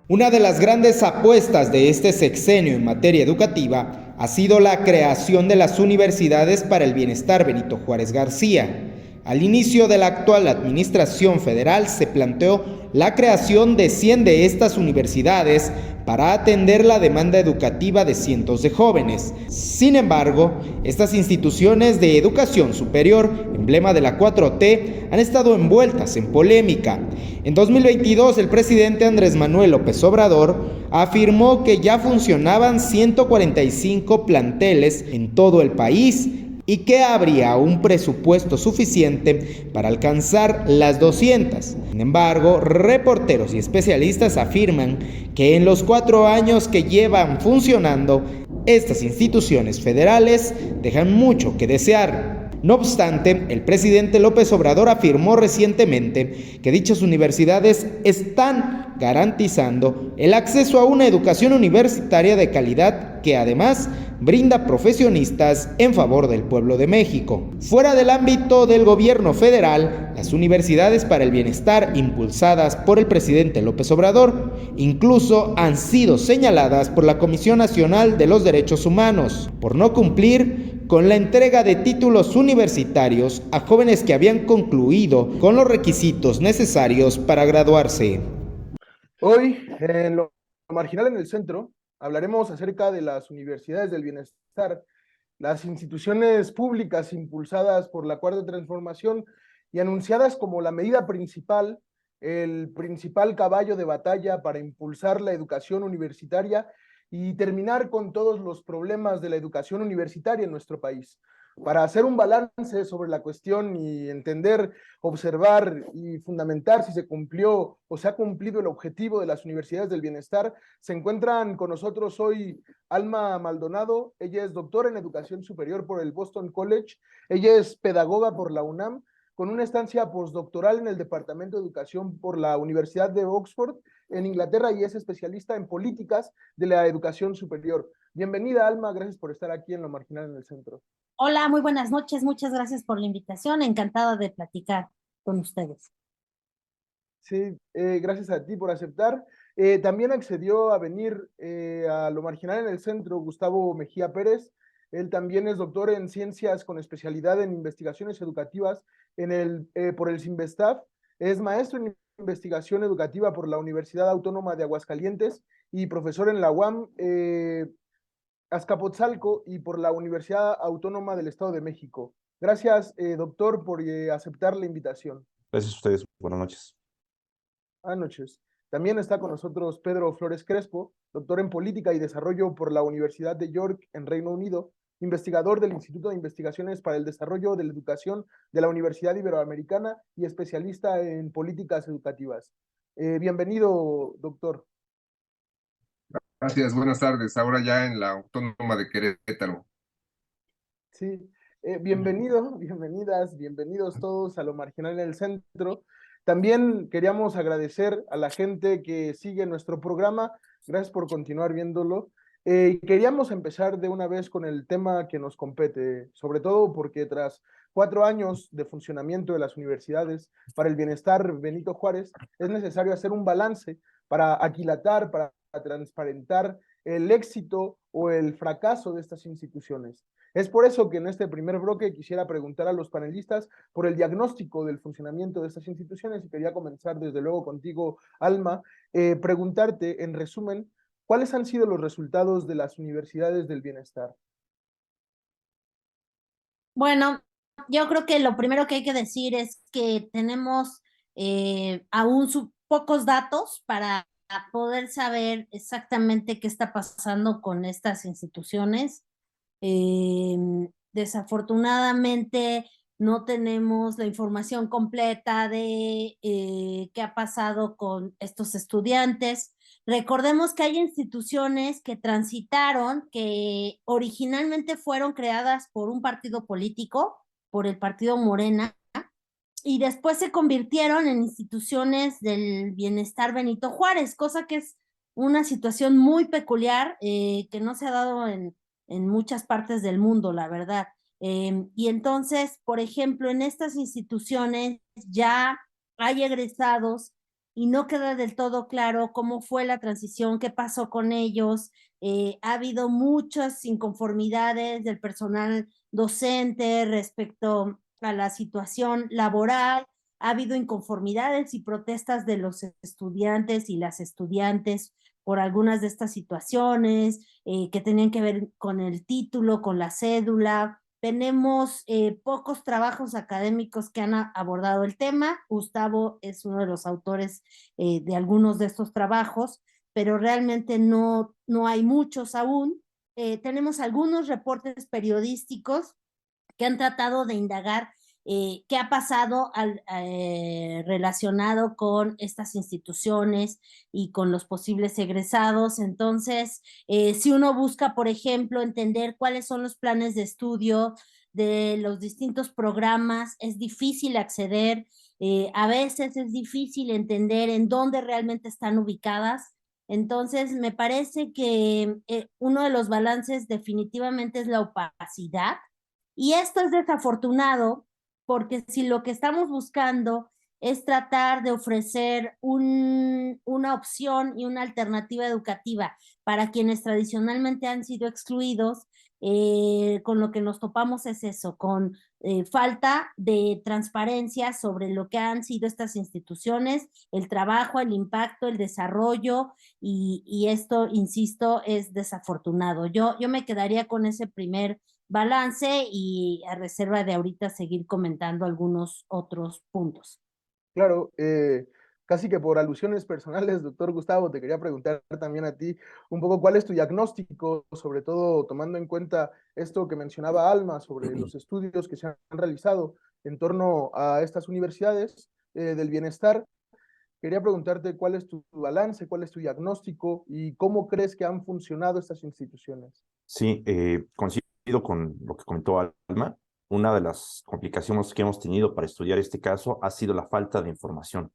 Una de las grandes apuestas de este sexenio en materia educativa ha sido la creación de las Universidades para el Bienestar Benito Juárez García. Al inicio de la actual administración federal se planteó la creación de 100 de estas universidades para atender la demanda educativa de cientos de jóvenes. Sin embargo, estas instituciones de educación superior, emblema de la 4T, han estado envueltas en polémica. En 2022, el presidente Andrés Manuel López Obrador afirmó que ya funcionaban 145 planteles en todo el país y que habría un presupuesto suficiente para alcanzar las 200. Sin embargo, reporteros y especialistas afirman que en los 4 años que llevan funcionando, estas instituciones federales dejan mucho que desear. No obstante, el presidente López Obrador afirmó recientemente que dichas universidades están garantizando el acceso a una educación universitaria de calidad que además brinda profesionistas en favor del pueblo de México. Fuera del ámbito del gobierno federal, las universidades para el bienestar impulsadas por el presidente López Obrador incluso han sido señaladas por la Comisión Nacional de los Derechos Humanos por no cumplir con la entrega de títulos universitarios a jóvenes que habían concluido con los requisitos necesarios para graduarse. Hoy, en lo marginal en el centro, hablaremos acerca de las universidades del bienestar, las instituciones públicas impulsadas por la Cuarta Transformación y anunciadas como la medida principal, el principal caballo de batalla para impulsar la educación universitaria y terminar con todos los problemas de la educación universitaria en nuestro país. Para hacer un balance sobre la cuestión y entender, observar y fundamentar si se cumplió o se ha cumplido el objetivo de las universidades del bienestar, se encuentran con nosotros hoy Alma Maldonado. Ella es doctora en educación superior por el Boston College, ella es pedagoga por la UNAM, con una estancia postdoctoral en el Departamento de Educación por la Universidad de Oxford en Inglaterra y es especialista en políticas de la educación superior. Bienvenida, Alma, gracias por estar aquí en Lo Marginal en el Centro. Hola, muy buenas noches, muchas gracias por la invitación, encantada de platicar con ustedes. Sí, gracias a ti por aceptar. También accedió a venir a Lo Marginal en el Centro Gustavo Mejía Pérez. Él también es doctor en ciencias con especialidad en investigaciones educativas por el CINVESTAF. Es maestro en investigación educativa por la Universidad Autónoma de Aguascalientes y profesor en la UAM Azcapotzalco y por la Universidad Autónoma del Estado de México. Gracias, doctor, por aceptar la invitación. Gracias a ustedes. Buenas noches. Buenas noches. También está con nosotros Pedro Flores Crespo, doctor en Política y Desarrollo por la Universidad de York en Reino Unido, investigador del Instituto de Investigaciones para el Desarrollo de la Educación de la Universidad Iberoamericana y especialista en políticas educativas. Bienvenido, doctor. Gracias, buenas tardes. Ahora ya en la Autónoma de Querétaro. Sí, bienvenido, bienvenidas, bienvenidos todos a Lo Marginal en el Centro. También queríamos agradecer a la gente que sigue nuestro programa. Gracias por continuar viéndolo. Queríamos empezar de una vez con el tema que nos compete, sobre todo porque tras 4 años de funcionamiento de las universidades para el bienestar Benito Juárez, es necesario hacer un balance para aquilatar, para transparentar el éxito o el fracaso de estas instituciones. Es por eso que en este primer bloque quisiera preguntar a los panelistas por el diagnóstico del funcionamiento de estas instituciones y quería comenzar desde luego contigo, Alma, preguntarte en resumen, ¿cuáles han sido los resultados de las universidades del bienestar? Bueno, yo creo que lo primero que hay que decir es que tenemos aún pocos datos para poder saber exactamente qué está pasando con estas instituciones. Desafortunadamente no tenemos la información completa de qué ha pasado con estos estudiantes. Recordemos que hay instituciones que transitaron, que originalmente fueron creadas por un partido político, por el partido Morena, y después se convirtieron en instituciones del bienestar Benito Juárez, cosa que es una situación muy peculiar que no se ha dado en muchas partes del mundo, la verdad. Y entonces, por ejemplo, en estas instituciones ya hay egresados y no queda del todo claro cómo fue la transición, qué pasó con ellos. Ha habido muchas inconformidades del personal docente respecto a la situación laboral, ha habido inconformidades y protestas de los estudiantes y las estudiantes por algunas de estas situaciones que tenían que ver con el título, con la cédula. Tenemos pocos trabajos académicos que han abordado el tema. Gustavo es uno de los autores de algunos de estos trabajos, pero realmente no hay muchos aún. Tenemos algunos reportes periodísticos que han tratado de indagar qué ha pasado relacionado con estas instituciones y con los posibles egresados. Entonces, si uno busca, por ejemplo, entender cuáles son los planes de estudio de los distintos programas, es difícil acceder, a veces es difícil entender en dónde realmente están ubicadas. Entonces, me parece que uno de los balances definitivamente es la opacidad, y esto es desafortunado porque si lo que estamos buscando es tratar de ofrecer una opción y una alternativa educativa para quienes tradicionalmente han sido excluidos, con lo que nos topamos es eso, con falta de transparencia sobre lo que han sido estas instituciones, el trabajo, el impacto, el desarrollo, y esto, insisto, es desafortunado. Yo me quedaría con ese primer balance y a reserva de ahorita seguir comentando algunos otros puntos. Claro, casi que por alusiones personales, doctor Gustavo, te quería preguntar también a ti un poco cuál es tu diagnóstico, sobre todo tomando en cuenta esto que mencionaba Alma sobre los estudios que se han realizado en torno a estas universidades del bienestar. Quería preguntarte cuál es tu balance, cuál es tu diagnóstico y cómo crees que han funcionado estas instituciones. Sí, coincido con lo que comentó Alma. Una de las complicaciones que hemos tenido para estudiar este caso ha sido la falta de información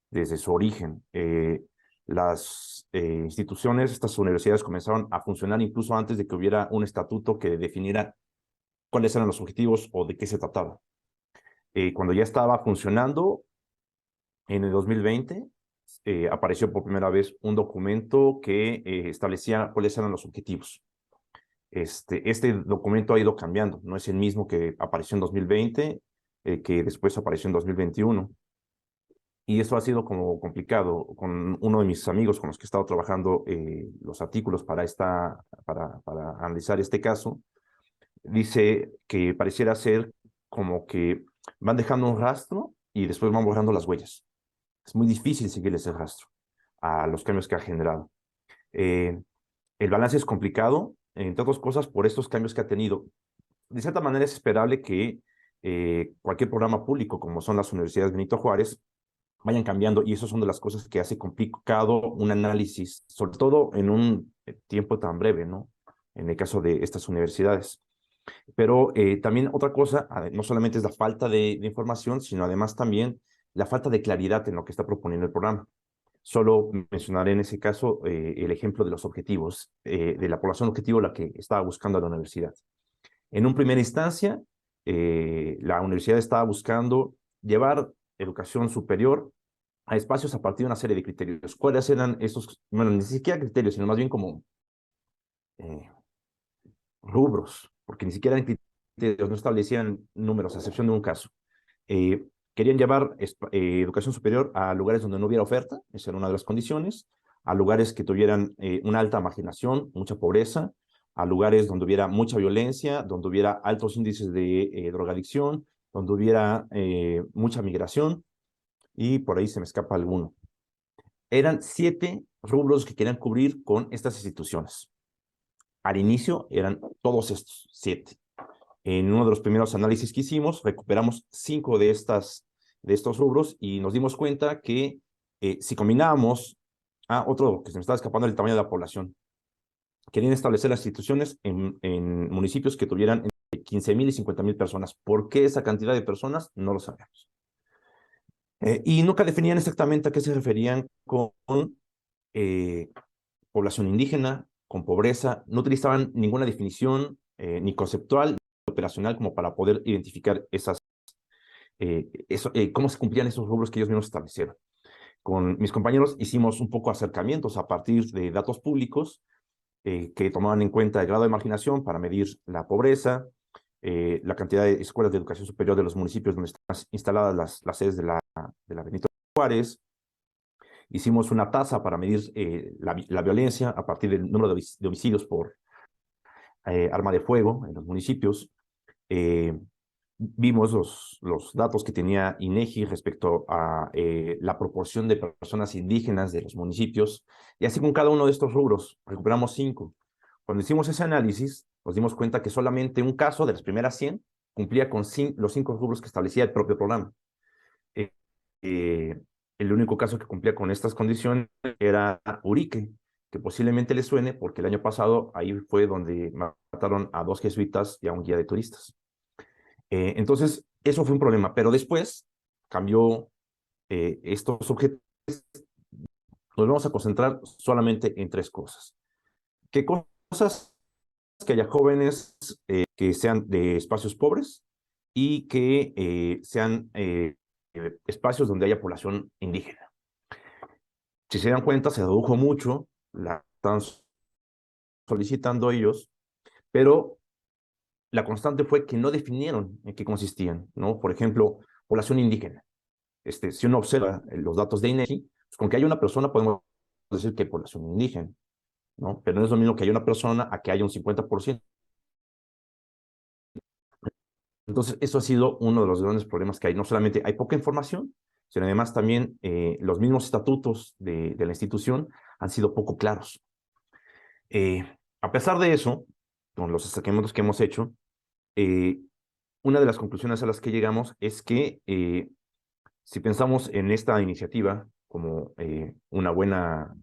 desde su origen. Las instituciones, estas universidades comenzaron a funcionar incluso antes de que hubiera un estatuto que definiera cuáles eran los objetivos o de qué se trataba. Cuando ya estaba funcionando, en el 2020, apareció por primera vez un documento que establecía cuáles eran los objetivos. Este documento ha ido cambiando, no es el mismo que apareció en 2020, que después apareció en 2021. Y esto ha sido como complicado. Con uno de mis amigos con los que he estado trabajando los artículos para analizar este caso, dice que pareciera ser como que van dejando un rastro y después van borrando las huellas. Es muy difícil seguir ese rastro a los cambios que ha generado. El balance es complicado, entre otras cosas, por estos cambios que ha tenido. De cierta manera es esperable que cualquier programa público, como son las universidades Benito Juárez, vayan cambiando, y eso es una de las cosas que hace complicado un análisis, sobre todo en un tiempo tan breve, ¿no? En el caso de estas universidades. Pero también otra cosa, no solamente es la falta de información, sino además también la falta de claridad en lo que está proponiendo el programa. Solo mencionaré en ese caso el ejemplo de los objetivos, de la población objetivo, la que estaba buscando la universidad. En una primera instancia, la universidad estaba buscando llevar educación superior a espacios a partir de una serie de criterios. ¿Cuáles eran esos? Bueno, ni siquiera criterios, sino más bien como rubros, porque ni siquiera en criterios no establecían números, a excepción de un caso. Querían llevar educación superior a lugares donde no hubiera oferta, esa era una de las condiciones, a lugares que tuvieran una alta marginación, mucha pobreza, a lugares donde hubiera mucha violencia, donde hubiera altos índices de drogadicción, donde hubiera mucha migración, y por ahí se me escapa alguno. Eran 7 rubros que querían cubrir con estas instituciones. Al inicio eran todos estos 7. En uno de los primeros análisis que hicimos, recuperamos 5 de estos rubros y nos dimos cuenta que si combinábamos Otro que se me estaba escapando, el tamaño de la población. Querían establecer las instituciones en municipios que tuvieran entre 15,000 y 50,000 personas. ¿Por qué esa cantidad de personas? No lo sabemos. Y nunca definían exactamente a qué se referían con población indígena, con pobreza. No utilizaban ninguna definición ni conceptual ni operacional como para poder identificar cómo se cumplían esos rubros que ellos mismos establecieron. Con mis compañeros hicimos un poco acercamientos a partir de datos públicos que tomaban en cuenta el grado de marginación para medir la pobreza, la cantidad de escuelas de educación superior de los municipios donde están instaladas las sedes de la Benito Juárez. Hicimos una tasa para medir la violencia a partir del número de homicidios por arma de fuego en los municipios. Vimos los datos que tenía INEGI respecto a la proporción de personas indígenas de los municipios, y así con cada uno de estos rubros, recuperamos 5. Cuando hicimos ese análisis, nos dimos cuenta que solamente un caso de las primeras 100 cumplía con los 5 rubros que establecía el propio programa. El único caso que cumplía con estas condiciones era Urique, que posiblemente le suene porque el año pasado ahí fue donde mataron a 2 jesuitas y a un guía de turistas. Entonces, eso fue un problema, pero después cambió estos objetivos. Nos vamos a concentrar solamente en 3 cosas. ¿Qué cosas? Que haya jóvenes que sean de espacios pobres y que sean espacios donde haya población indígena. Si se dan cuenta, se redujo mucho, la están solicitando ellos, pero la constante fue que no definieron en qué consistían, ¿no? Por ejemplo, población indígena. Si uno observa los datos de INEGI, pues con que haya una persona podemos decir que hay población indígena, ¿no? Pero no es lo mismo que haya una persona a que haya un 50%. Entonces, eso ha sido uno de los grandes problemas que hay. No solamente hay poca información, sino además también los mismos estatutos de la institución han sido poco claros. A pesar de eso, con los acercamientos que hemos hecho, una de las conclusiones a las que llegamos es que si pensamos en esta iniciativa como una buena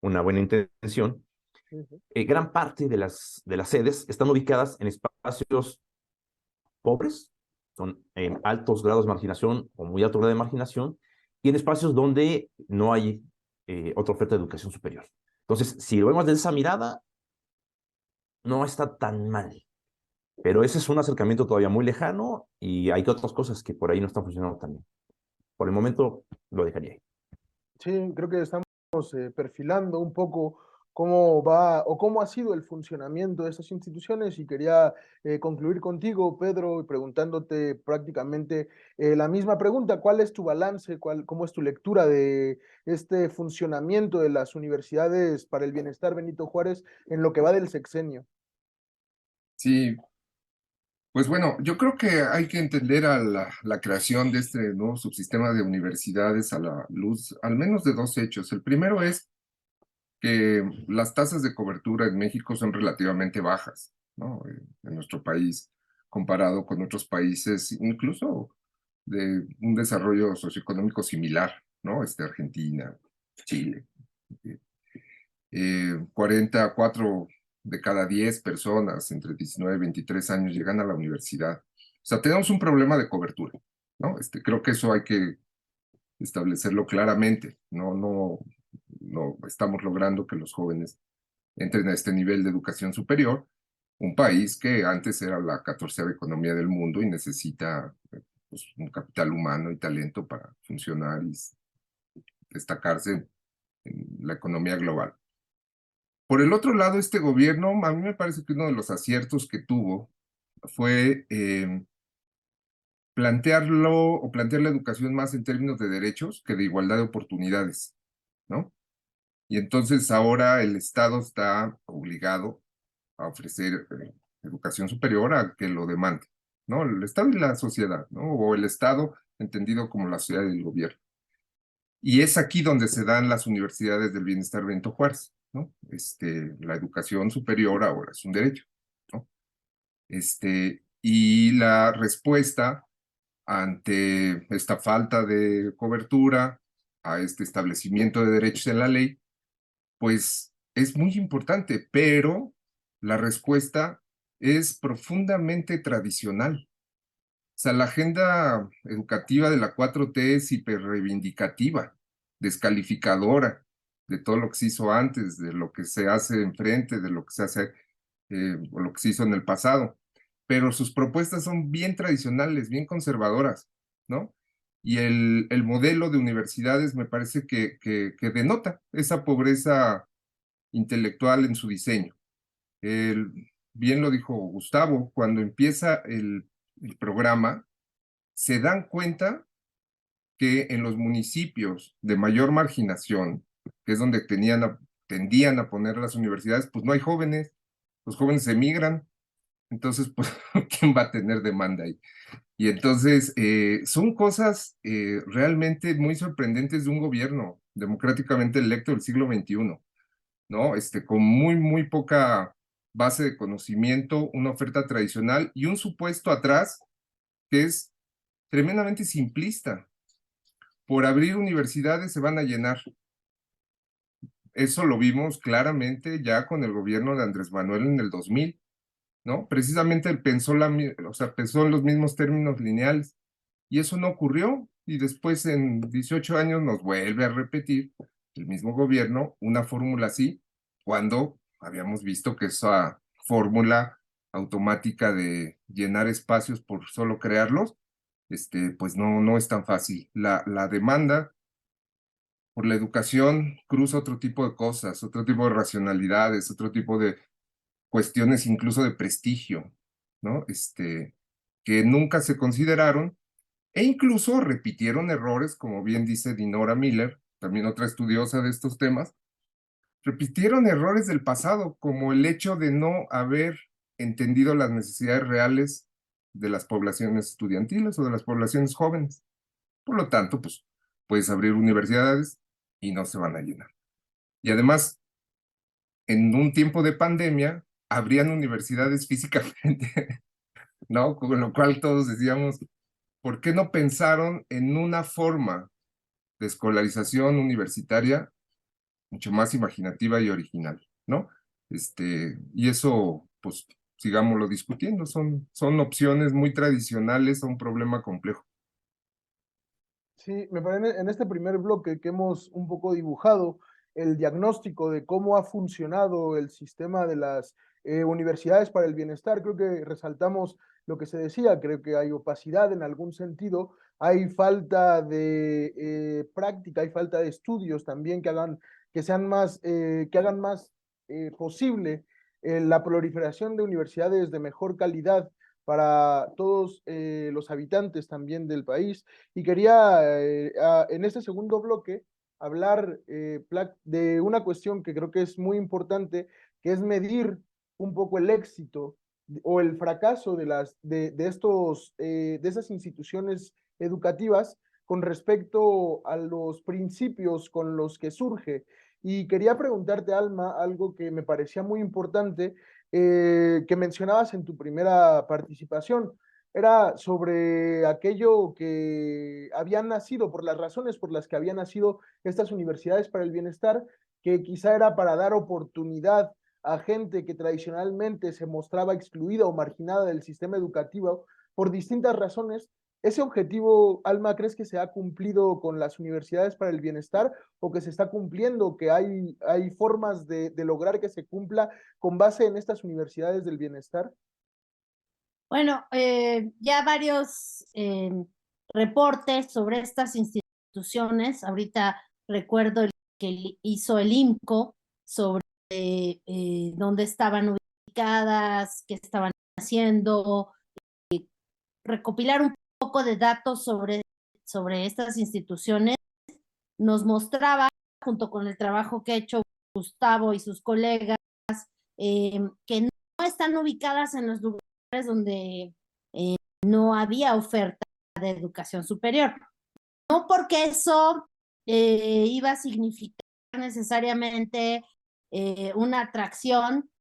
intención, gran parte de las sedes están ubicadas en espacios pobres, son en altos grados de marginación o muy alto grado de marginación, y en espacios donde no hay otra oferta de educación superior. Entonces, si lo vemos de esa mirada, no está tan mal. Pero ese es un acercamiento todavía muy lejano y hay otras cosas que por ahí no están funcionando tan bien. Por el momento lo dejaría ahí. Sí, creo que estamos perfilando un poco cómo va o cómo ha sido el funcionamiento de estas instituciones y quería concluir contigo, Pedro, preguntándote prácticamente la misma pregunta. ¿Cuál es tu balance? ¿Cómo es tu lectura de este funcionamiento de las universidades para el bienestar Benito Juárez en lo que va del sexenio? Sí, pues bueno, yo creo que hay que entender a la creación de este nuevo subsistema de universidades a la luz, al menos de 2 hechos. El primero es que las tasas de cobertura en México son relativamente bajas, ¿no? En nuestro país, comparado con otros países, incluso de un desarrollo socioeconómico similar, ¿no? Argentina, Chile. 44 de cada 10 personas entre 19 y 23 años llegan a la universidad. O sea, tenemos un problema de cobertura, ¿no? Creo que eso hay que establecerlo claramente. No estamos logrando que los jóvenes entren a este nivel de educación superior, un país que antes era la 14ª economía del mundo y necesita pues, un capital humano y talento para funcionar y destacarse en la economía global. Por el otro lado, este gobierno, a mí me parece que uno de los aciertos que tuvo fue plantear la educación más en términos de derechos que de igualdad de oportunidades, ¿no? Y entonces ahora el Estado está obligado a ofrecer educación superior a que lo demande, ¿no? El Estado y la sociedad, ¿no? O el Estado entendido como la sociedad y el gobierno. Y es aquí donde se dan las universidades del bienestar Benito Juárez, ¿no? La educación superior ahora es un derecho, ¿no? Y la respuesta ante esta falta de cobertura a este establecimiento de derechos en la ley pues es muy importante, pero la respuesta es profundamente tradicional. O sea, la agenda educativa de la 4T es hiperreivindicativa, descalificadora de todo lo que se hizo antes, de lo que se hace enfrente, de lo que se hace o lo que se hizo en el pasado. Pero sus propuestas son bien tradicionales, bien conservadoras, ¿no? Y el modelo de universidades me parece que denota esa pobreza intelectual en su diseño. Bien lo dijo Gustavo, cuando empieza el programa, se dan cuenta que en los municipios de mayor marginación, que es donde tendían a poner las universidades, pues no hay jóvenes, los jóvenes emigran, entonces, pues, ¿quién va a tener demanda ahí? Y entonces, son cosas realmente muy sorprendentes de un gobierno democráticamente electo del siglo XXI, ¿no? Con muy, muy poca base de conocimiento, una oferta tradicional y un supuesto atrás que es tremendamente simplista. Por abrir universidades se van a llenar. Eso lo vimos claramente ya con el gobierno de Andrés Manuel en el 2000, ¿no? Precisamente él pensó pensó en los mismos términos lineales y eso no ocurrió y después en 18 años nos vuelve a repetir el mismo gobierno una fórmula así cuando habíamos visto que esa fórmula automática de llenar espacios por solo crearlos, pues no es tan fácil. La demanda por la educación cruza otro tipo de cosas, otro tipo de racionalidades, otro tipo de cuestiones incluso de prestigio, ¿no? Que nunca se consideraron e incluso repitieron errores, como bien dice Dinora Miller, también otra estudiosa de estos temas, repitieron errores del pasado, como el hecho de no haber entendido las necesidades reales de las poblaciones estudiantiles o de las poblaciones jóvenes. Por lo tanto, pues puedes abrir universidades y no se van a llenar. Y además, en un tiempo de pandemia, abrían universidades físicamente, ¿no? Con lo cual todos decíamos, ¿por qué no pensaron en una forma de escolarización universitaria mucho más imaginativa y original, ¿no? Y eso, pues, sigámoslo discutiendo, son opciones muy tradicionales a un problema complejo. Sí, me parece en este primer bloque que hemos un poco dibujado el diagnóstico de cómo ha funcionado el sistema de las universidades para el bienestar, creo que resaltamos lo que se decía, creo que hay opacidad en algún sentido, hay falta de práctica, hay falta de estudios también que hagan más posible la proliferación de universidades de mejor calidad para todos los habitantes también del país. Y quería en este segundo bloque hablar de una cuestión que creo que es muy importante, que es medir un poco el éxito o el fracaso de esas instituciones educativas con respecto a los principios con los que surge. Y quería preguntarte, Alma, algo que me parecía muy importante, que mencionabas en tu primera participación, era sobre aquello que habían nacido, por las razones por las que habían nacido estas universidades para el bienestar, que quizá era para dar oportunidad a gente que tradicionalmente se mostraba excluida o marginada del sistema educativo por distintas razones. ¿Ese objetivo, Alma, crees que se ha cumplido con las universidades para el bienestar o que se está cumpliendo, que hay formas de lograr que se cumpla con base en estas universidades del bienestar? Bueno, ya varios reportes sobre estas instituciones, ahorita recuerdo el que hizo el IMCO sobre dónde estaban ubicadas, qué estaban haciendo, recopilar un poco de datos sobre estas instituciones, nos mostraba, junto con el trabajo que ha hecho Gustavo y sus colegas, que no están ubicadas en los lugares donde no había oferta de educación superior. No porque eso iba a significar necesariamente una atracción,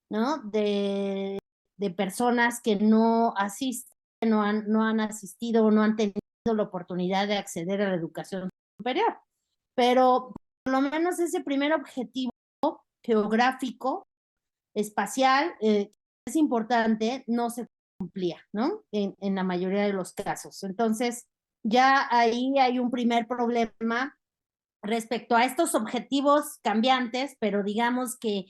¿no? de personas que no asisten, no han asistido o no han tenido la oportunidad de acceder a la educación superior. Pero por lo menos ese primer objetivo geográfico, espacial, es importante, no se cumplía, ¿no? En la mayoría de los casos. Entonces, ya ahí hay un primer problema respecto a estos objetivos cambiantes, pero digamos que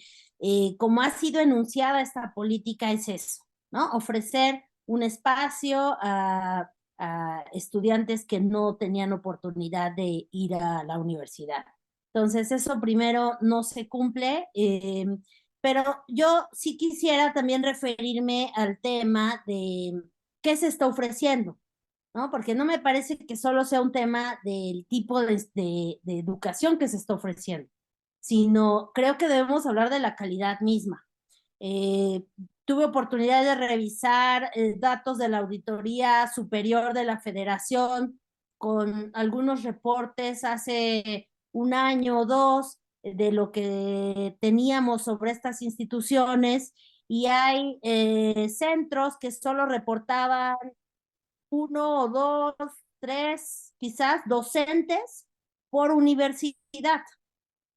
como ha sido enunciada esta política es eso, ¿no? Ofrecer un espacio a estudiantes que no tenían oportunidad de ir a la universidad. Entonces, eso primero no se cumple, pero yo sí quisiera también referirme al tema de qué se está ofreciendo, ¿no? Porque no me parece que solo sea un tema del tipo de educación que se está ofreciendo, sino creo que debemos hablar de la calidad misma. Eh, Tuve oportunidad de revisar datos de la Auditoría Superior de la Federación con algunos reportes hace un año o dos de lo que teníamos sobre estas instituciones y hay centros que solo reportaban uno o dos, tres, quizás docentes por universidad,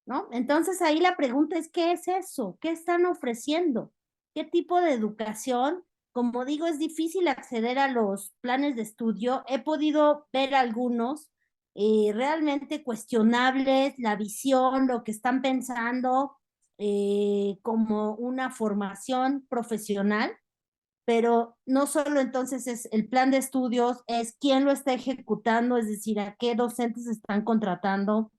¿no? Entonces ahí la pregunta es, ¿qué es eso? ¿Qué están ofreciendo? ¿Qué tipo de educación? Como digo, es difícil acceder a los planes de estudio. He podido ver algunos realmente cuestionables, la visión, lo que están pensando como una formación profesional, pero no solo entonces es el plan de estudios, es quién lo está ejecutando, es decir, a qué docentes están contratando,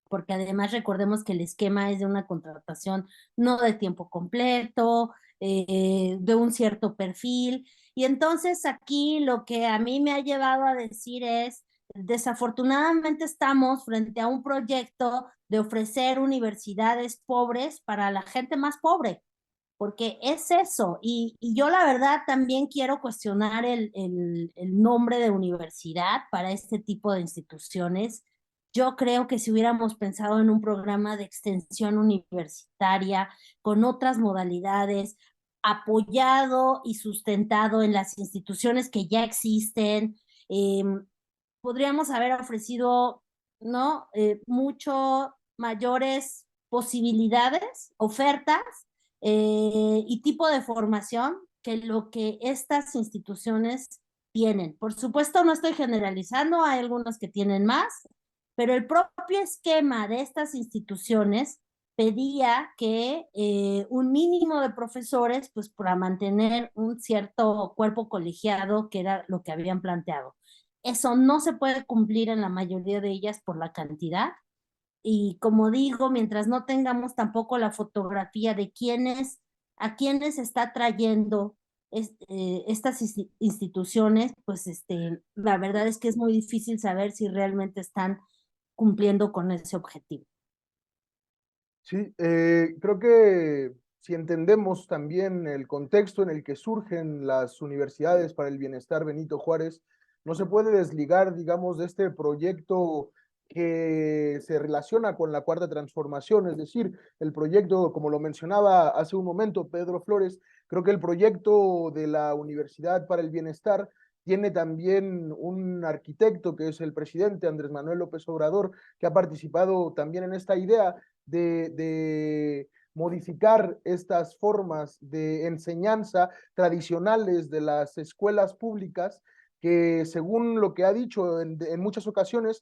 porque además recordemos que el esquema es de una contratación no de tiempo completo, de un cierto perfil, y entonces aquí lo que a mí me ha llevado a decir es, desafortunadamente estamos frente a un proyecto de ofrecer universidades pobres para la gente más pobre, porque es eso. Y yo la verdad también quiero cuestionar el nombre de universidad para este tipo de instituciones. Yo creo que si hubiéramos pensado en un programa de extensión universitaria con otras modalidades, apoyado y sustentado en las instituciones que ya existen, eh, podríamos haber ofrecido, ¿no? Mucho mayores posibilidades, ofertas y tipo de formación que lo que estas instituciones tienen. Por supuesto, no estoy generalizando, hay algunos que tienen más, pero el propio esquema de estas instituciones pedía que un mínimo de profesores, pues para mantener un cierto cuerpo colegiado, que era lo que habían planteado. Eso no se puede cumplir en la mayoría de ellas por la cantidad. Y como digo, mientras no tengamos tampoco la fotografía de quiénes, a quiénes está trayendo estas instituciones, pues la verdad es que es muy difícil saber si realmente están cumpliendo con ese objetivo. Sí, creo que si entendemos también el contexto en el que surgen las universidades para el bienestar Benito Juárez, no se puede desligar, digamos, de este proyecto que se relaciona con la cuarta transformación, es decir, el proyecto, como lo mencionaba hace un momento Pedro Flores, creo que el proyecto de la Universidad para el Bienestar tiene también un arquitecto que es el presidente Andrés Manuel López Obrador, que ha participado también en esta idea de modificar estas formas de enseñanza tradicionales de las escuelas públicas, que según lo que ha dicho en muchas ocasiones,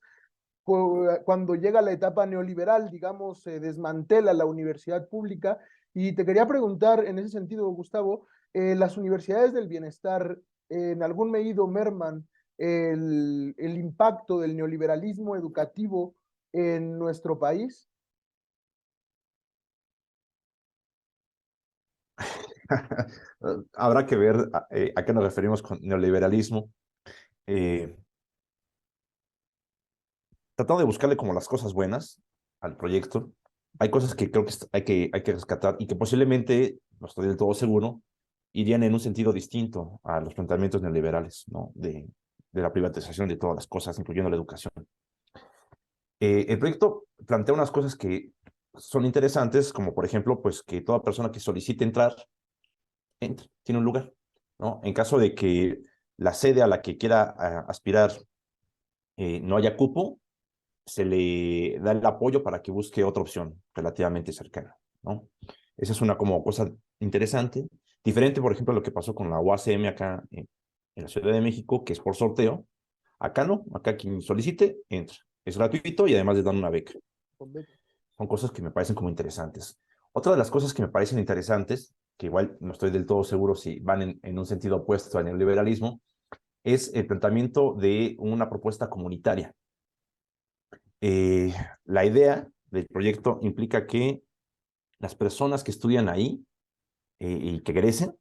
cuando llega la etapa neoliberal, digamos, se desmantela la universidad pública. Y te quería preguntar en ese sentido, Gustavo, las universidades del bienestar en algún medido merman el impacto del neoliberalismo educativo en nuestro país. Habrá que ver a qué nos referimos con neoliberalismo. Tratando de buscarle como las cosas buenas al proyecto, hay cosas que creo que hay que rescatar y que posiblemente, no estoy del todo seguro, irían en un sentido distinto a los planteamientos neoliberales, ¿no? De la privatización de todas las cosas, incluyendo la educación. El proyecto plantea unas cosas que son interesantes, como por ejemplo, pues que toda persona que solicite entrar, entre, tiene un lugar, ¿no? En caso de que la sede a la que quiera aspirar no haya cupo, se le da el apoyo para que busque otra opción relativamente cercana, ¿no? Esa es una como cosa interesante. Diferente, por ejemplo, a lo que pasó con la UACM acá en la Ciudad de México, que es por sorteo. Acá no, acá quien solicite, entra. Es gratuito y además les dan una beca. Son cosas que me parecen como interesantes. Otra de las cosas que me parecen interesantes, que igual no estoy del todo seguro si van en un sentido opuesto al neoliberalismo, es el planteamiento de una propuesta comunitaria. La idea del proyecto implica que las personas que estudian ahí y que crecen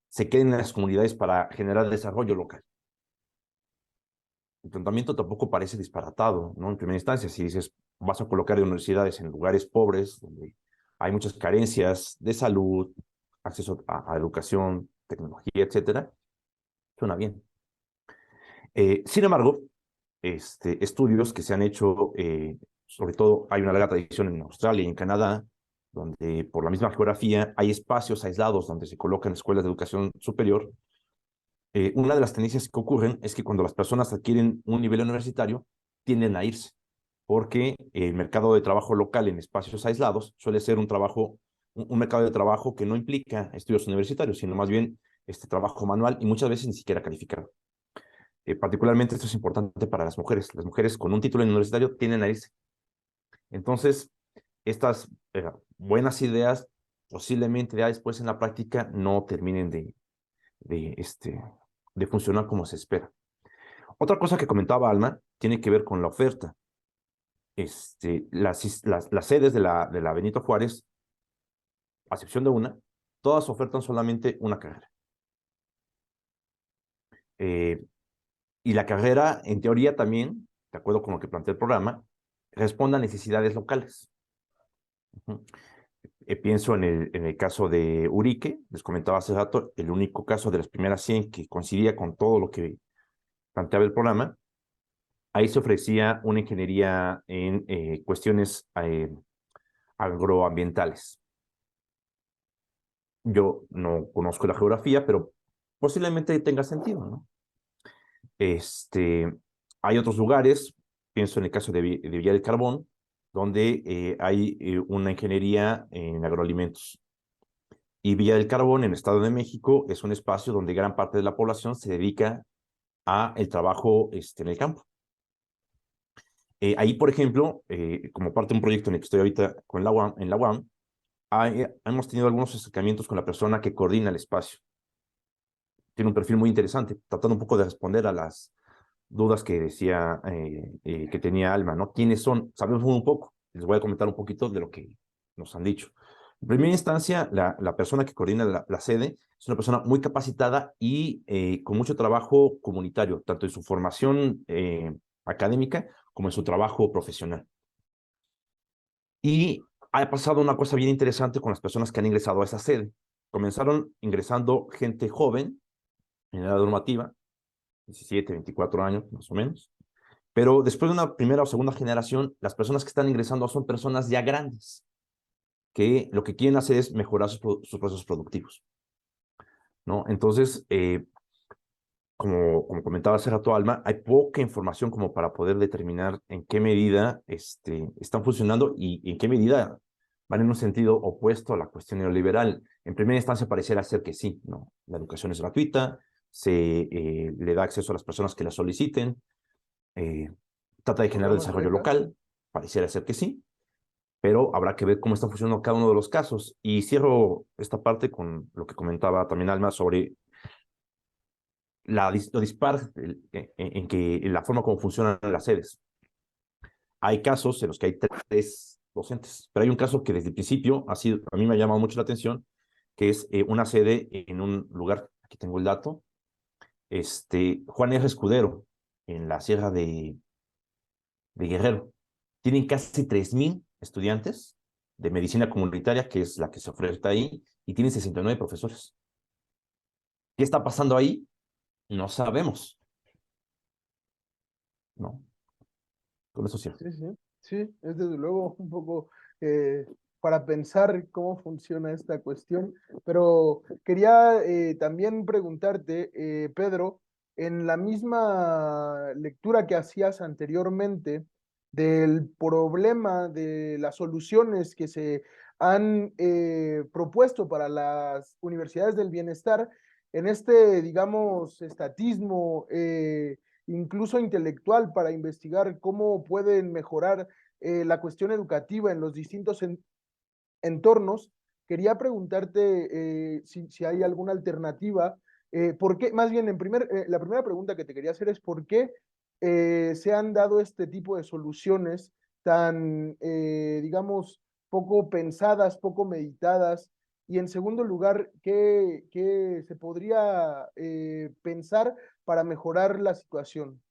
se queden en las comunidades para generar desarrollo local. El planteamiento tampoco parece disparatado, ¿no? En primera instancia, si dices, vas a colocar universidades en lugares pobres, donde hay muchas carencias de salud, acceso a educación, tecnología, etcétera, suena bien. Sin embargo, estudios que se han hecho, sobre todo hay una larga tradición en Australia y en Canadá, donde por la misma geografía hay espacios aislados donde se colocan escuelas de educación superior. Una de las tendencias que ocurren es que cuando las personas adquieren un nivel universitario, tienden a irse, porque el mercado de trabajo local en espacios aislados suele ser un mercado de trabajo que no implica estudios universitarios, sino más bien trabajo manual y muchas veces ni siquiera calificado. Particularmente esto es importante para las mujeres. Las mujeres con un título universitario tienden a irse. Entonces, estas buenas ideas posiblemente ya después en la práctica no terminen de funcionar como se espera. Otra cosa que comentaba Alma tiene que ver con la oferta. Las sedes de la Benito Juárez, a excepción de una, todas ofertan solamente una carrera. Y la carrera, en teoría también, de acuerdo con lo que plantea el programa, responde a necesidades locales. Pienso en el caso de Urique, les comentaba hace rato, el único caso de las primeras 100 que coincidía con todo lo que planteaba el programa. Ahí se ofrecía una ingeniería en cuestiones agroambientales. Yo no conozco la geografía, pero posiblemente tenga sentido, ¿no? Hay otros lugares, pienso en el caso de Villa del Carbón, donde hay una ingeniería en agroalimentos. Y Villa del Carbón, en el Estado de México, es un espacio donde gran parte de la población se dedica a el trabajo en el campo. Ahí, por ejemplo, como parte de un proyecto en el que estoy ahorita con en la UAM, hemos tenido algunos acercamientos con la persona que coordina el espacio. Tiene un perfil muy interesante, tratando un poco de responder a las dudas que decía que tenía Alma, ¿no? ¿Quiénes son? Sabemos muy poco. Les voy a comentar un poquito de lo que nos han dicho. En primera instancia, la persona que coordina la sede es una persona muy capacitada y con mucho trabajo comunitario, tanto en su formación académica como en su trabajo profesional. Y ha pasado una cosa bien interesante con las personas que han ingresado a esa sede. Comenzaron ingresando gente joven, en edad normativa, 17, 24 años más o menos. Pero después de una primera o segunda generación, las personas que están ingresando son personas ya grandes, que lo que quieren hacer es mejorar sus procesos productivos, ¿no? Entonces, como comentaba hace rato Alma, hay poca información como para poder determinar en qué medida están funcionando y en qué medida van en un sentido opuesto a la cuestión neoliberal. En primera instancia pareciera ser que sí, ¿no? La educación es gratuita, se le da acceso a las personas que la soliciten, trata de generar Programas de desarrollo becas. local, pareciera ser que sí, pero habrá que ver cómo está funcionando cada uno de los casos. Y cierro esta parte con lo que comentaba también Alma sobre lo dispar en que la forma como funcionan las sedes. Hay casos en los que hay 3 docentes, pero hay un caso que desde el principio a mí me ha llamado mucho la atención, que es una sede en un lugar, aquí tengo el dato, Juan R. Escudero, en la Sierra de Guerrero. Tienen casi 3,000 estudiantes de medicina comunitaria, que es la que se ofrece ahí, y tienen 69 profesores. ¿Qué está pasando ahí? No sabemos, ¿no? Con eso cierro. Sí, sí, sí, es desde luego un poco para pensar cómo funciona esta cuestión, pero quería también preguntarte, Pedro, en la misma lectura que hacías anteriormente del problema de las soluciones que se han propuesto para las universidades del bienestar en este, digamos, estatismo, incluso intelectual, para investigar cómo pueden mejorar la cuestión educativa en los distintos entornos. Quería preguntarte si hay alguna alternativa. ¿Por qué? Más bien, la primera pregunta que te quería hacer es ¿por qué se han dado este tipo de soluciones tan, digamos, poco pensadas, poco meditadas? Y en segundo lugar, ¿qué se podría pensar para mejorar la situación?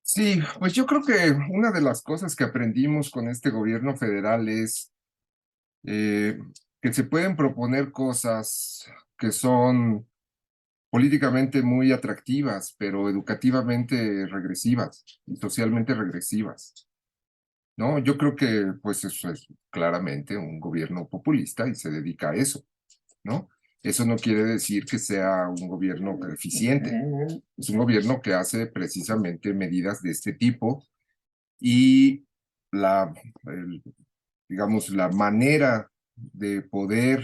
Sí, pues yo creo que una de las cosas que aprendimos con este gobierno federal es que se pueden proponer cosas que son políticamente muy atractivas, pero educativamente regresivas y socialmente regresivas, ¿no? Yo creo que pues eso es claramente un gobierno populista y se dedica a eso, ¿no? Eso no quiere decir que sea un gobierno eficiente, es un gobierno que hace precisamente medidas de este tipo y la, digamos, la manera de poder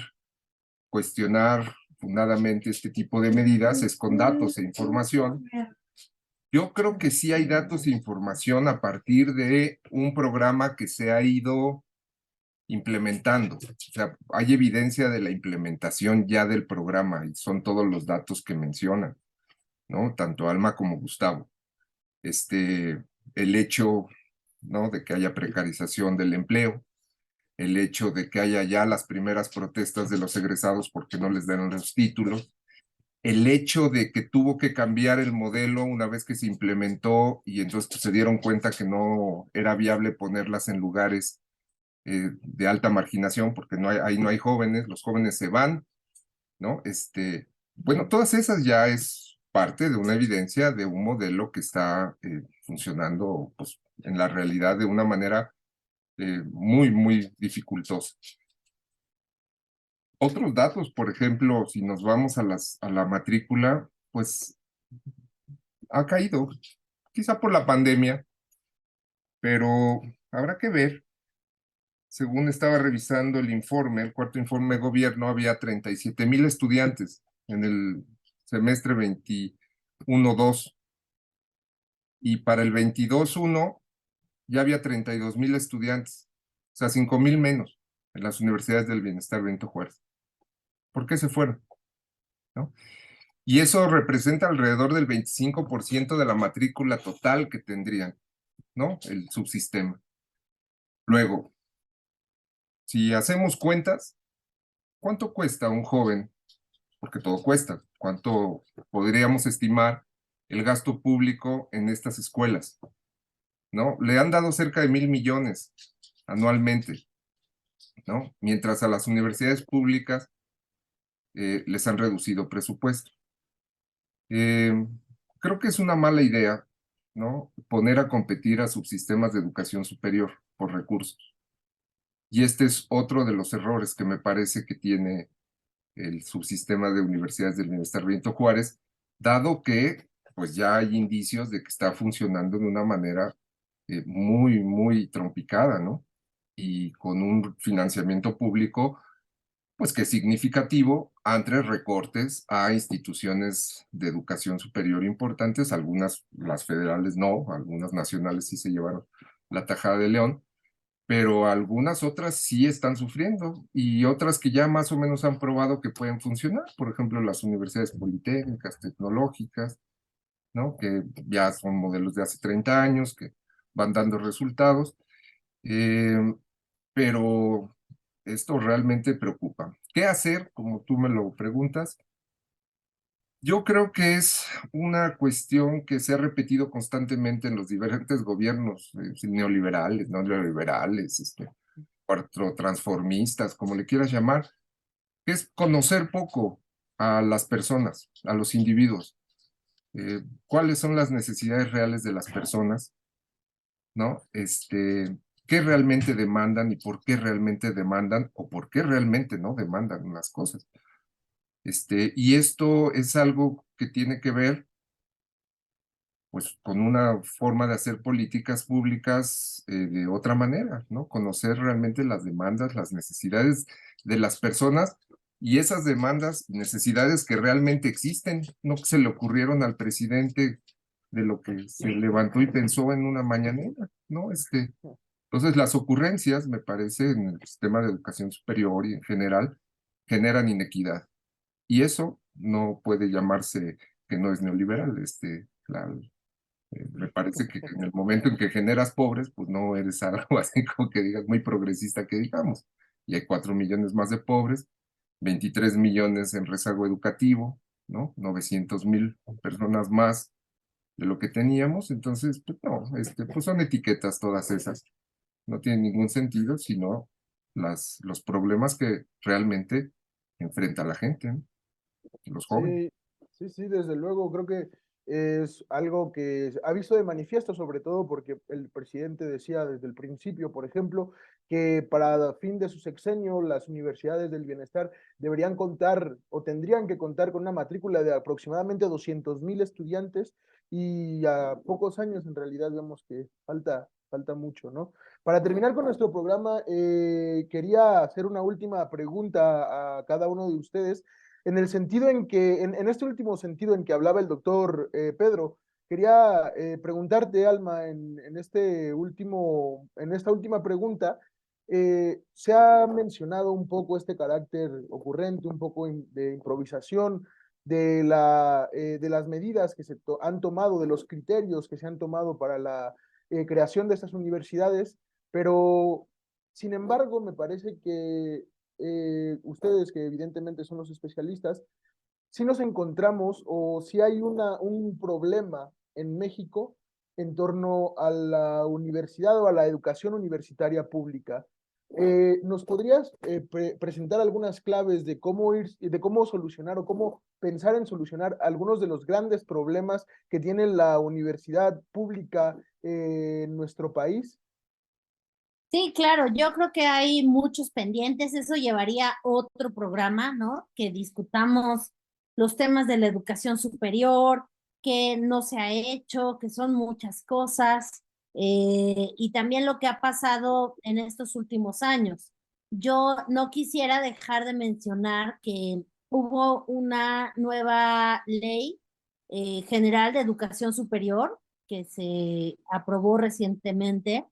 cuestionar fundadamente este tipo de medidas es con datos e información. Yo creo que sí hay datos e información a partir de un programa que se ha ido implementando. O sea, hay evidencia de la implementación ya del programa y son todos los datos que mencionan, ¿no? Tanto Alma como Gustavo. El hecho, ¿no? De que haya precarización del empleo, el hecho de que haya ya las primeras protestas de los egresados porque no les dan los títulos, el hecho de que tuvo que cambiar el modelo una vez que se implementó y entonces se dieron cuenta que no era viable ponerlas en lugares de alta marginación porque ahí no hay jóvenes, los jóvenes se van, ¿no? Bueno, todas esas ya es parte de una evidencia de un modelo que está funcionando pues, en la realidad de una manera muy, muy dificultosa. Otros datos, por ejemplo, si nos vamos a la matrícula, pues ha caído, quizá por la pandemia, pero habrá que ver. Según estaba revisando el informe, el cuarto informe de gobierno, había 37,000 estudiantes en el semestre 21-2 y para el 22-1 ya había 32,000 estudiantes, o sea, 5,000 menos en las universidades del bienestar Benito Juárez. ¿Por qué se fueron? ¿No? Y eso representa alrededor del 25% de la matrícula total que tendrían, ¿no? El subsistema. Luego, si hacemos cuentas, ¿cuánto cuesta un joven? Porque todo cuesta. ¿Cuánto podríamos estimar el gasto público en estas escuelas? ¿No? Le han dado cerca de 1,000 millones anualmente, ¿no? Mientras a las universidades públicas les han reducido presupuesto. Creo que es una mala idea, ¿no? Poner a competir a subsistemas de educación superior por recursos. Y este es otro de los errores que me parece que tiene el subsistema de universidades del bienestar Benito Juárez, dado que pues ya hay indicios de que está funcionando de una manera muy, muy trompicada, ¿no? Y con un financiamiento público pues que es significativo entre recortes a instituciones de educación superior importantes, algunas, las federales no, algunas nacionales sí se llevaron la tajada de león, pero algunas otras sí están sufriendo y otras que ya más o menos han probado que pueden funcionar, por ejemplo, las universidades politécnicas, tecnológicas, ¿no? Que ya son modelos de hace 30 años, que van dando resultados, pero esto realmente preocupa. ¿Qué hacer? Como tú me lo preguntas. Yo creo que es una cuestión que se ha repetido constantemente en los diferentes gobiernos neoliberales, no neoliberales, cuatro transformistas, como le quieras llamar, que es conocer poco a las personas, a los individuos, cuáles son las necesidades reales de las personas, ¿no? Qué realmente demandan y por qué realmente demandan o por qué realmente no demandan unas cosas. Y esto es algo que tiene que ver pues con una forma de hacer políticas públicas de otra manera, ¿no? Conocer realmente las demandas, las necesidades de las personas y esas demandas, necesidades que realmente existen, no que se le ocurrieron al presidente de lo que se levantó y pensó en una mañanera, ¿no? Entonces las ocurrencias, me parece, en el sistema de educación superior y en general, generan inequidad. Y eso no puede llamarse que no es neoliberal, me parece que en el momento en que generas pobres, pues no eres algo así como que digas muy progresista que digamos. Y hay 4 millones más de pobres, 23 millones en rezago educativo, ¿no? 900,000 personas más de lo que teníamos. Entonces, pues no, pues son etiquetas todas esas. No tienen ningún sentido, sino los problemas que realmente enfrenta la gente, ¿no? Los jóvenes. Sí, sí, sí, desde luego, creo que es algo que ha visto de manifiesto, sobre todo porque el presidente decía desde el principio, por ejemplo, que para fin de su sexenio las universidades del bienestar deberían contar o tendrían que contar con una matrícula de aproximadamente 200,000 estudiantes y a pocos años en realidad vemos que falta mucho, ¿no? Para terminar con nuestro programa, quería hacer una última pregunta a cada uno de ustedes en el sentido en que, en este último sentido en que hablaba el doctor Pedro, quería preguntarte, Alma, en esta última pregunta, se ha mencionado un poco este carácter ocurrente, un poco de improvisación, de las medidas que han tomado, de los criterios que se han tomado para la creación de estas universidades, pero sin embargo, me parece que ustedes, que evidentemente son los especialistas, si nos encontramos o si hay un problema en México en torno a la universidad o a la educación universitaria pública. ¿Nos podrías presentar algunas claves de cómo solucionar o cómo pensar en solucionar algunos de los grandes problemas que tiene la universidad pública en nuestro país? Sí, claro, yo creo que hay muchos pendientes, eso llevaría otro programa, ¿no? Que discutamos los temas de la educación superior, que no se ha hecho, que son muchas cosas, y también lo que ha pasado en estos últimos años. Yo no quisiera dejar de mencionar que hubo una nueva ley general de educación superior que se aprobó recientemente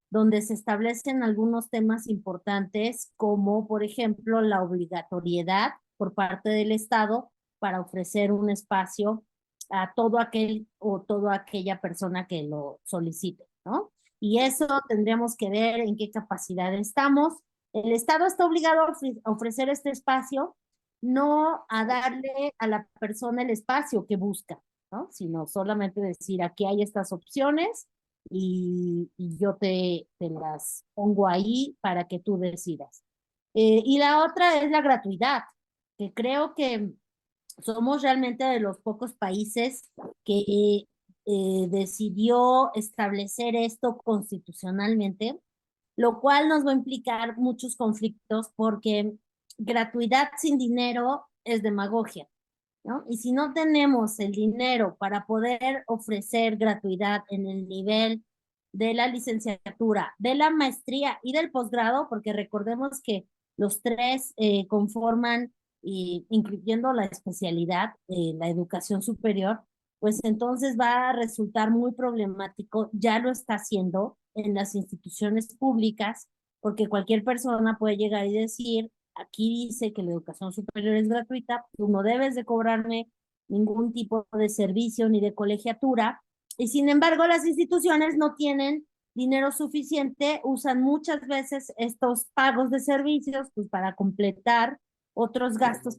donde se establecen algunos temas importantes, como por ejemplo la obligatoriedad por parte del Estado para ofrecer un espacio a todo aquel o toda aquella persona que lo solicite, ¿no? Y eso tendríamos que ver en qué capacidad estamos. El Estado está obligado a ofrecer este espacio, no a darle a la persona el espacio que busca, ¿no? Sino solamente decir, aquí hay estas opciones y yo te las pongo ahí para que tú decidas. Y la otra es la gratuidad, que creo que somos realmente de los pocos países que decidió establecer esto constitucionalmente, lo cual nos va a implicar muchos conflictos porque gratuidad sin dinero es demagogia, ¿no? Y si no tenemos el dinero para poder ofrecer gratuidad en el nivel de la licenciatura, de la maestría y del posgrado, porque recordemos que los tres conforman, incluyendo la especialidad, la educación superior, pues entonces va a resultar muy problemático, ya lo está haciendo en las instituciones públicas, porque cualquier persona puede llegar y decir, aquí dice que la educación superior es gratuita, tú no debes de cobrarme ningún tipo de servicio ni de colegiatura, y sin embargo las instituciones no tienen dinero suficiente, usan muchas veces estos pagos de servicios pues, para completar otros gastos.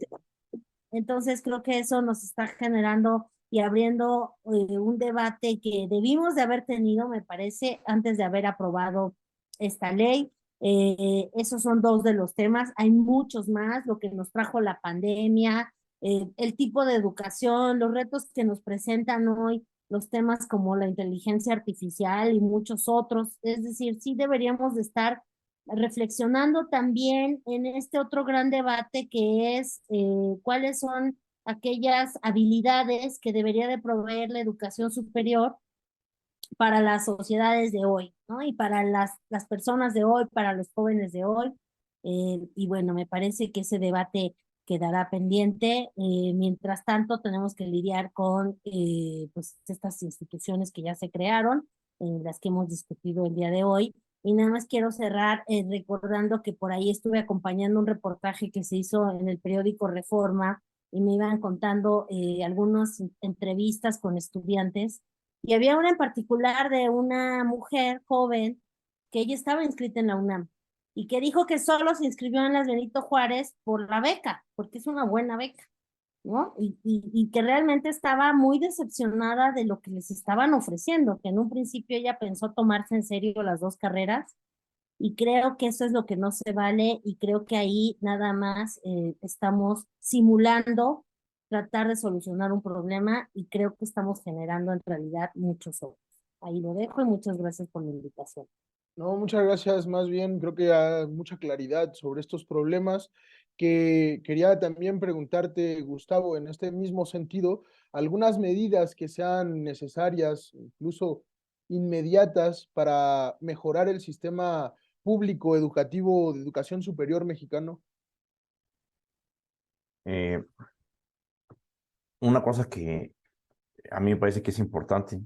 Entonces creo que eso nos está generando y abriendo un debate que debimos de haber tenido, me parece, antes de haber aprobado esta ley. Esos son dos de los temas. Hay muchos más, lo que nos trajo la pandemia, el tipo de educación, los retos que nos presentan hoy, los temas como la inteligencia artificial y muchos otros. Es decir, sí deberíamos de estar reflexionando también en este otro gran debate que es cuáles son aquellas habilidades que debería de proveer la educación superior para las sociedades de hoy, ¿no? Y para las personas de hoy, para los jóvenes de hoy. Y bueno, me parece que ese debate quedará pendiente. Mientras tanto, tenemos que lidiar con pues estas instituciones que ya se crearon, las que hemos discutido el día de hoy. Y nada más quiero cerrar recordando que por ahí estuve acompañando un reportaje que se hizo en el periódico Reforma y me iban contando algunas entrevistas con estudiantes y había una en particular de una mujer joven que ella estaba inscrita en la UNAM y que dijo que solo se inscribió en las Benito Juárez por la beca, porque es una buena beca, ¿no? Y que realmente estaba muy decepcionada de lo que les estaban ofreciendo, que en un principio ella pensó tomarse en serio las dos carreras y creo que eso es lo que no se vale y creo que ahí nada más estamos simulando tratar de solucionar un problema y creo que estamos generando en realidad muchos otros. Ahí lo dejo y muchas gracias por la invitación. No, muchas gracias. Más bien, creo que hay mucha claridad sobre estos problemas que quería también preguntarte, Gustavo, en este mismo sentido, algunas medidas que sean necesarias, incluso inmediatas, para mejorar el sistema público educativo de educación superior mexicano. Eh, una cosa que a mí me parece que es importante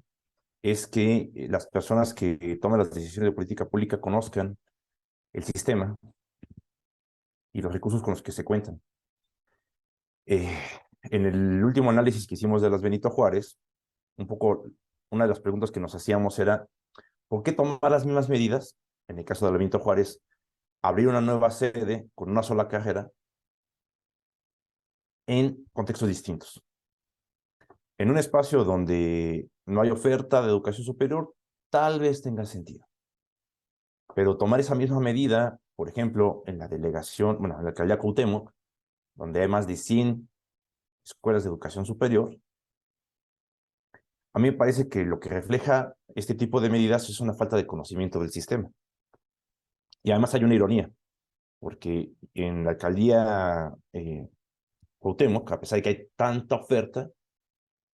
es que las personas que toman las decisiones de política pública conozcan el sistema y los recursos con los que se cuentan. En el último análisis que hicimos de las Benito Juárez, un poco una de las preguntas que nos hacíamos era, ¿por qué tomar las mismas medidas? En el caso de la Benito Juárez, abrir una nueva sede con una sola carrera en contextos distintos. En un espacio donde no hay oferta de educación superior, tal vez tenga sentido. Pero tomar esa misma medida, por ejemplo, en la delegación, bueno, en la alcaldía Cuauhtémoc, donde hay más de 100 escuelas de educación superior, a mí me parece que lo que refleja este tipo de medidas es una falta de conocimiento del sistema. Y además hay una ironía, porque en la alcaldía Cuauhtémoc, a pesar de que hay tanta oferta,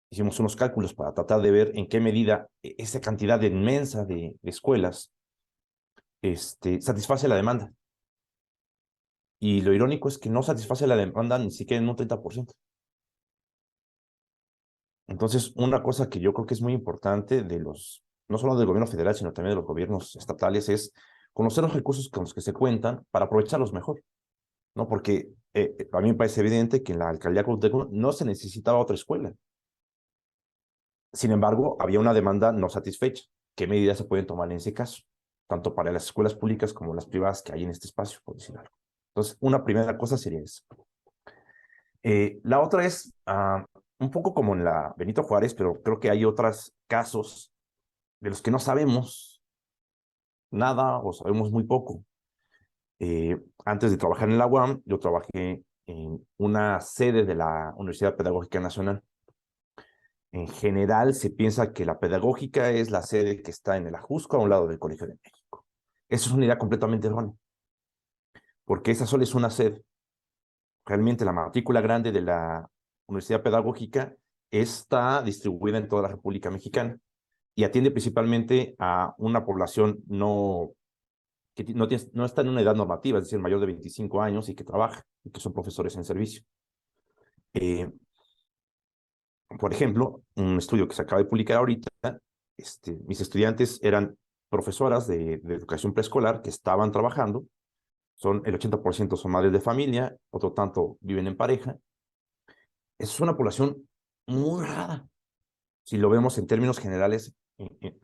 hicimos unos cálculos para tratar de ver en qué medida esa cantidad inmensa de escuelas satisface la demanda. Y lo irónico es que no satisface la demanda ni siquiera en un 30%. Entonces, una cosa que yo creo que es muy importante no solo del gobierno federal, sino también de los gobiernos estatales, es conocer los recursos con los que se cuentan para aprovecharlos mejor, ¿no? Porque a mí me parece evidente que en la alcaldía Cuauhtémoc no se necesitaba otra escuela. Sin embargo, había una demanda no satisfecha. ¿Qué medidas se pueden tomar en ese caso? Tanto para las escuelas públicas como las privadas que hay en este espacio, por decir algo. Entonces, una primera cosa sería eso. La otra es un poco como en la Benito Juárez, pero creo que hay otros casos de los que no sabemos nada o sabemos muy poco. Antes de trabajar en la UAM, yo trabajé en una sede de la Universidad Pedagógica Nacional. En general, se piensa que la pedagógica es la sede que está en el Ajusco, a un lado del Colegio de México. Eso es una idea completamente errónea, porque esa solo es una sede. Realmente la matrícula grande de la Universidad Pedagógica está distribuida en toda la República Mexicana y atiende principalmente a una población que no está en una edad normativa, es decir, mayor de 25 años y que trabaja y que son profesores en servicio. Por ejemplo, un estudio que se acaba de publicar ahorita, mis estudiantes eran profesoras de educación preescolar que estaban trabajando, el 80% son madres de familia, otro tanto viven en pareja. Es una población muy rara, si lo vemos en términos generales,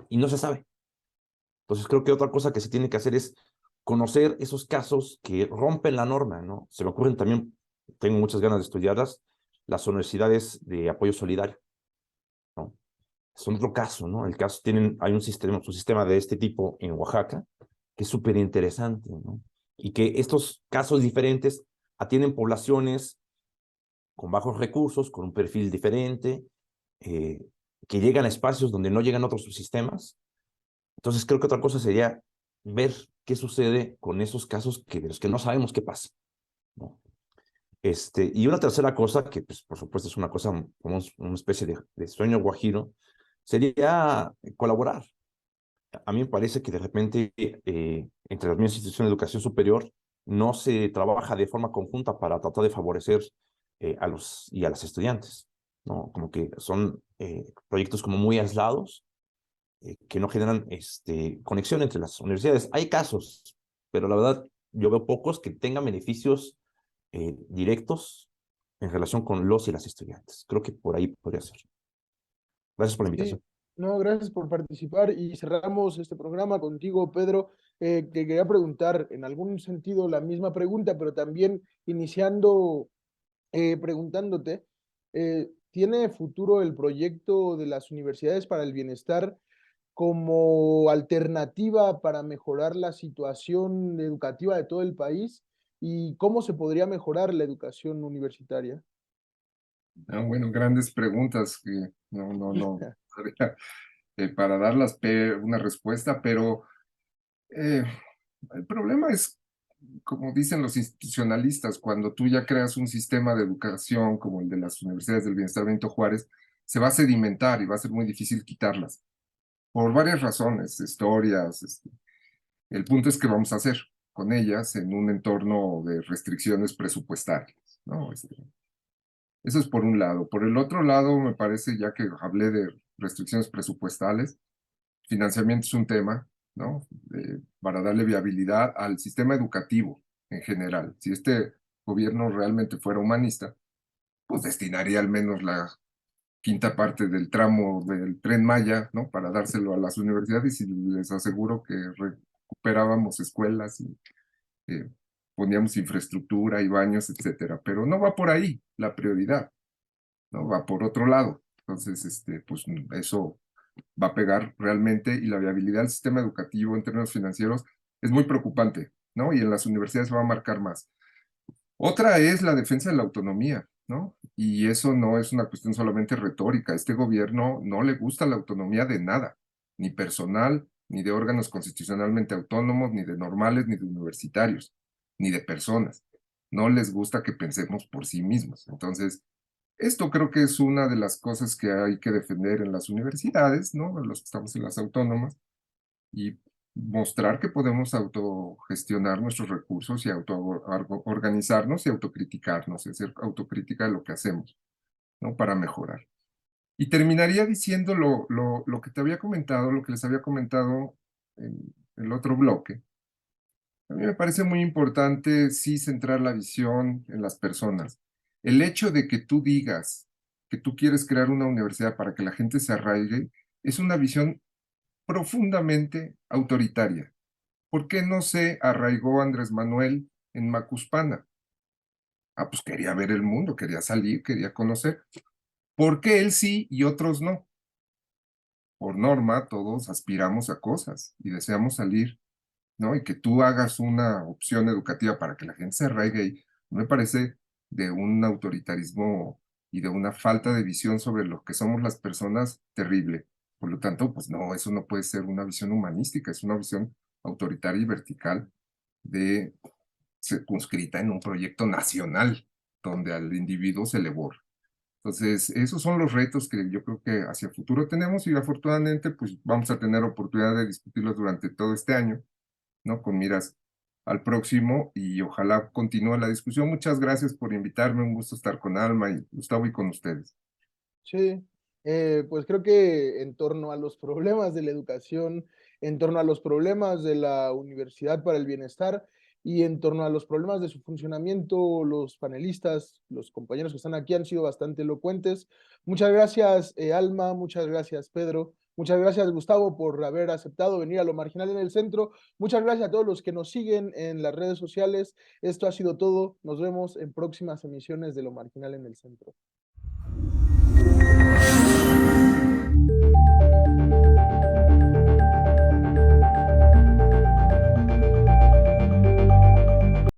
y no se sabe. Entonces creo que otra cosa que se tiene que hacer es conocer esos casos que rompen la norma, ¿no? Se me ocurren también, tengo muchas ganas de estudiarlas, las universidades de apoyo solidario, ¿no? Son otro caso, ¿no? Hay un sistema de este tipo en Oaxaca que es súper interesante, ¿no? Y que estos casos diferentes atienden poblaciones con bajos recursos, con un perfil diferente, que llegan a espacios donde no llegan otros subsistemas. Entonces creo que otra cosa sería ver qué sucede con esos casos de los que no sabemos qué pasa, ¿no? Y una tercera cosa, que pues, por supuesto es una cosa como una especie de sueño guajiro, sería colaborar. A mí me parece que de repente entre las mismas instituciones de educación superior no se trabaja de forma conjunta para tratar de favorecer a los y a las estudiantes, ¿no? Como que son proyectos como muy aislados que no generan conexión entre las universidades. Hay casos, pero la verdad yo veo pocos que tengan beneficios directos en relación con los y las estudiantes. Creo que por ahí podría ser. Gracias por la Sí, invitación. no, gracias por participar y cerramos este programa contigo, Pedro. Te quería preguntar en algún sentido la misma pregunta, pero también iniciando preguntándote, ¿tiene futuro el proyecto de las universidades para el bienestar como alternativa para mejorar la situación educativa de todo el país? ¿Y cómo se podría mejorar la educación universitaria? Bueno, grandes preguntas que no sabría, para darlas una respuesta, pero eh, el problema es, como dicen los institucionalistas, cuando tú ya creas un sistema de educación como el de las universidades del Bienestar Benito Juárez, se va a sedimentar y va a ser muy difícil quitarlas, por varias razones, historias. El punto es que vamos a hacer con ellas en un entorno de restricciones presupuestarias, ¿no? Eso es por un lado. Por el otro lado, me parece, ya que hablé de restricciones presupuestales, financiamiento es un tema, ¿no? Para darle viabilidad al sistema educativo en general. Si este gobierno realmente fuera humanista, pues destinaría al menos la quinta parte del tramo del Tren Maya, ¿no? Para dárselo a las universidades y les aseguro que recuperábamos escuelas y eh, poníamos infraestructura y baños, etcétera. Pero no va por ahí la prioridad, ¿no? Va por otro lado. Entonces, pues eso va a pegar realmente y la viabilidad del sistema educativo en términos financieros es muy preocupante, ¿no? Y en las universidades va a marcar más. Otra es la defensa de la autonomía, ¿no? Y eso no es una cuestión solamente retórica. Este gobierno no le gusta la autonomía de nada, ni personal, ni de órganos constitucionalmente autónomos, ni de normales, ni de universitarios, ni de personas. No les gusta que pensemos por sí mismos. Entonces, esto creo que es una de las cosas que hay que defender en las universidades, ¿no? Los que estamos en las autónomas, y mostrar que podemos autogestionar nuestros recursos y autoorganizarnos y autocriticarnos, y hacer autocrítica de lo que hacemos, ¿no? Para mejorar. Y terminaría diciendo lo que te había comentado, lo que les había comentado en el otro bloque. A mí me parece muy importante sí centrar la visión en las personas. El hecho de que tú digas que tú quieres crear una universidad para que la gente se arraigue es una visión profundamente autoritaria. ¿Por qué no se arraigó Andrés Manuel en Macuspana? Ah, pues quería ver el mundo, quería salir, quería conocer. ¿Por qué él sí y otros no? Por norma, todos aspiramos a cosas y deseamos salir, ¿no? Y que tú hagas una opción educativa para que la gente se arraigue ahí, me parece de un autoritarismo y de una falta de visión sobre lo que somos las personas terrible. Por lo tanto, pues no, eso no puede ser una visión humanística, es una visión autoritaria y vertical de circunscrita en un proyecto nacional donde al individuo se le borra. Entonces, esos son los retos que yo creo que hacia el futuro tenemos y afortunadamente pues vamos a tener oportunidad de discutirlos durante todo este año, ¿no? Con miras al próximo y ojalá continúe la discusión. Muchas gracias por invitarme, un gusto estar con Alma y Gustavo y con ustedes. Sí, pues creo que en torno a los problemas de la educación, en torno a los problemas de la Universidad para el Bienestar y en torno a los problemas de su funcionamiento, los panelistas, los compañeros que están aquí han sido bastante elocuentes. Muchas gracias, Alma, muchas gracias, Pedro, muchas gracias, Gustavo, por haber aceptado venir a Lo Marginal en el Centro. Muchas gracias a todos los que nos siguen en las redes sociales. Esto ha sido todo. Nos vemos en próximas emisiones de Lo Marginal en el Centro.